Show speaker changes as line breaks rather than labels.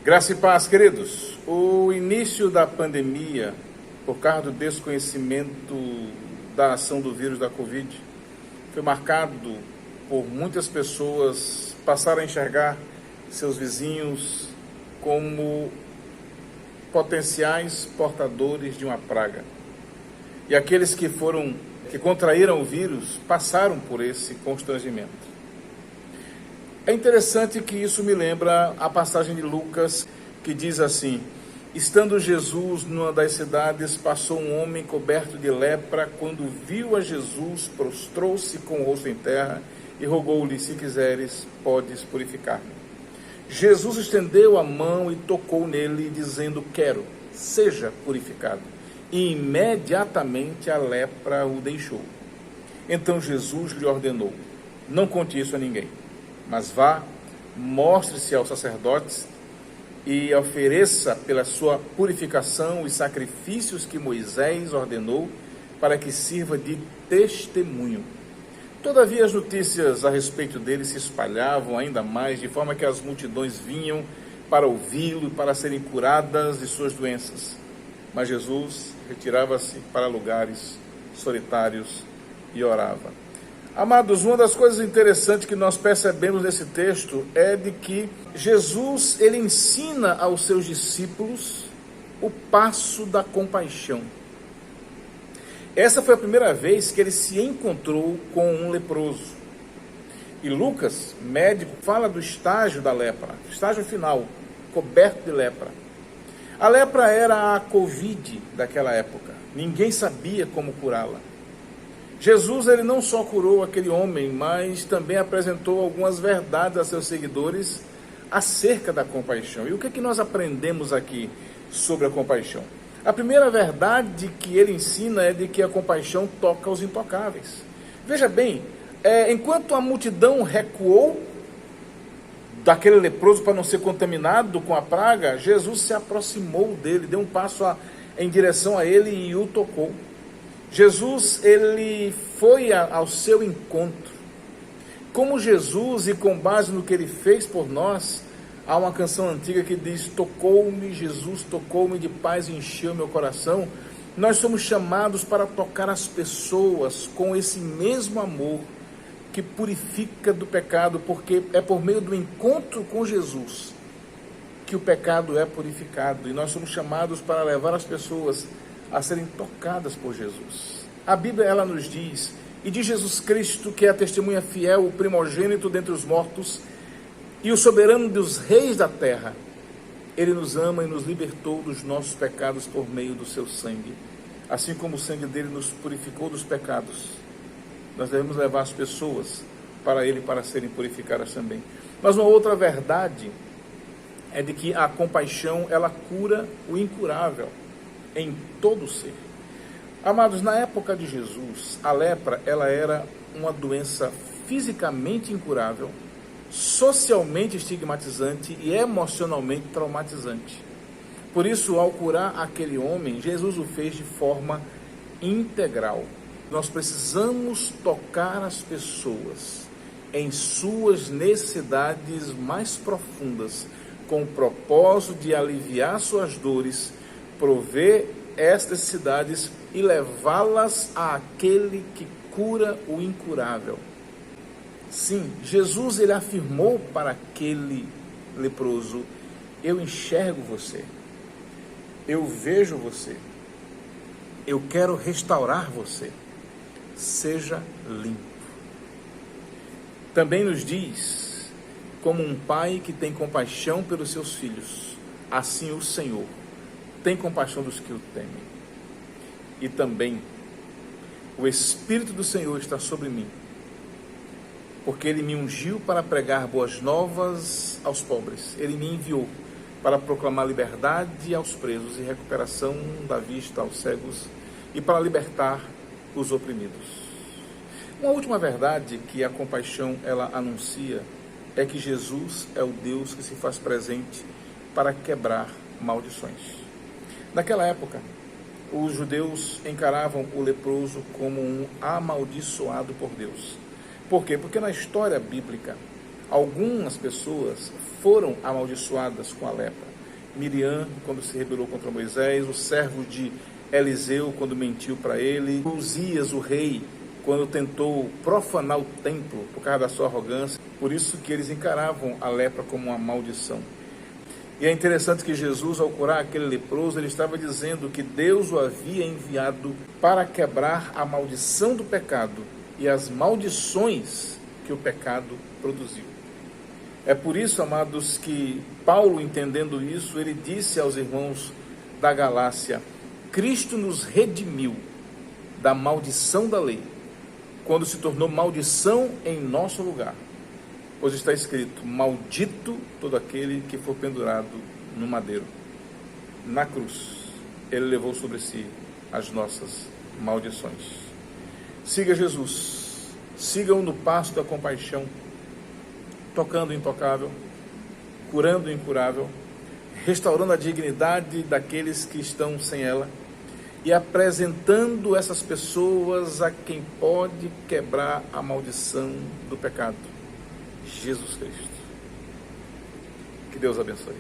Graça e paz, queridos. O início da pandemia, por causa do desconhecimento da ação do vírus da Covid, foi marcado por muitas pessoas passarem a enxergar seus vizinhos como potenciais portadores de uma praga. E aqueles que contraíram o vírus passaram por esse constrangimento. É interessante que isso me lembra a passagem de Lucas, que diz assim: estando Jesus numa das cidades, passou um homem coberto de lepra. Quando viu a Jesus, prostrou-se com o rosto em terra e rogou-lhe: se quiseres, podes purificar-me. Jesus estendeu a mão e tocou nele, dizendo: quero, seja purificado. E imediatamente a lepra o deixou. Então Jesus lhe ordenou: não conte isso a ninguém, mas vá, mostre-se aos sacerdotes e ofereça pela sua purificação os sacrifícios que Moisés ordenou, para que sirva de testemunho. Todavia as notícias a respeito dele se espalhavam ainda mais, de forma que as multidões vinham para ouvi-lo e para serem curadas de suas doenças. Mas Jesus retirava-se para lugares solitários e orava. Amados, uma das coisas interessantes que nós percebemos nesse texto é de que Jesus, ele ensina aos seus discípulos o passo da compaixão. Essa foi a primeira vez que ele se encontrou com um leproso. E Lucas, médico, fala do estágio da lepra, estágio final, coberto de lepra. A lepra era a Covid daquela época. Ninguém sabia como curá-la. Jesus, ele não só curou aquele homem, mas também apresentou algumas verdades a seus seguidores acerca da compaixão. E o que é que nós aprendemos aqui sobre a compaixão? A primeira verdade que ele ensina é de que a compaixão toca os intocáveis. Veja bem, enquanto a multidão recuou daquele leproso para não ser contaminado com a praga, Jesus se aproximou dele, deu um passo em direção a ele e o tocou. Jesus, ele foi ao seu encontro. Como Jesus, e com base no que ele fez por nós, há uma canção antiga que diz: tocou-me, Jesus tocou-me, de paz encheu meu coração. Nós somos chamados para tocar as pessoas com esse mesmo amor que purifica do pecado, porque é por meio do encontro com Jesus que o pecado é purificado. E nós somos chamados para levar as pessoas a serem tocadas por Jesus. A Bíblia, ela nos diz, e de Jesus Cristo, que é a testemunha fiel, o primogênito dentre os mortos e o soberano dos reis da terra, ele nos ama e nos libertou dos nossos pecados por meio do seu sangue. Assim como o sangue dele nos purificou dos pecados, nós devemos levar as pessoas para ele, para serem purificadas também. Mas uma outra verdade é de que a compaixão, ela cura o incurável em todo o ser. Amados, na época de Jesus, a lepra, ela era uma doença fisicamente incurável, socialmente estigmatizante e emocionalmente traumatizante. Por isso, ao curar aquele homem, Jesus o fez de forma integral. Nós precisamos tocar as pessoas em suas necessidades mais profundas, com o propósito de aliviar suas dores, prover estas necessidades e levá-las àquele que cura o incurável. Sim, Jesus, ele afirmou para aquele leproso: eu enxergo você, eu vejo você, eu quero restaurar você, seja limpo. Também nos diz, como um pai que tem compaixão pelos seus filhos, assim o Senhor tem compaixão dos que o temem. E também o Espírito do Senhor está sobre mim, porque ele me ungiu para pregar boas novas aos pobres. Ele me enviou para proclamar liberdade aos presos e recuperação da vista aos cegos e para libertar os oprimidos. Uma última verdade que a compaixão, ela anuncia, é que Jesus é o Deus que se faz presente para quebrar maldições. Naquela época, os judeus encaravam o leproso como um amaldiçoado por Deus. Por quê? Porque na história bíblica, Algumas pessoas foram amaldiçoadas com a lepra. Miriam, quando se rebelou contra Moisés, o servo de Eliseu, quando mentiu para ele, Uzias, o rei, quando tentou profanar o templo por causa da sua arrogância. Por isso que eles encaravam a lepra como uma maldição. E é interessante que Jesus, ao curar aquele leproso, ele estava dizendo que Deus o havia enviado para quebrar a maldição do pecado e as maldições que o pecado produziu. É por isso, amados, que Paulo, entendendo isso, ele disse aos irmãos da Galácia: Cristo nos redimiu da maldição da lei, quando se tornou maldição em nosso lugar. Pois está escrito: maldito todo aquele que for pendurado no madeiro. Na cruz, ele levou sobre si as nossas maldições. Siga Jesus, siga-o no passo da compaixão, tocando o intocável, curando o incurável, restaurando a dignidade daqueles que estão sem ela e apresentando essas pessoas a quem pode quebrar a maldição do pecado: Jesus Cristo. Que Deus abençoe.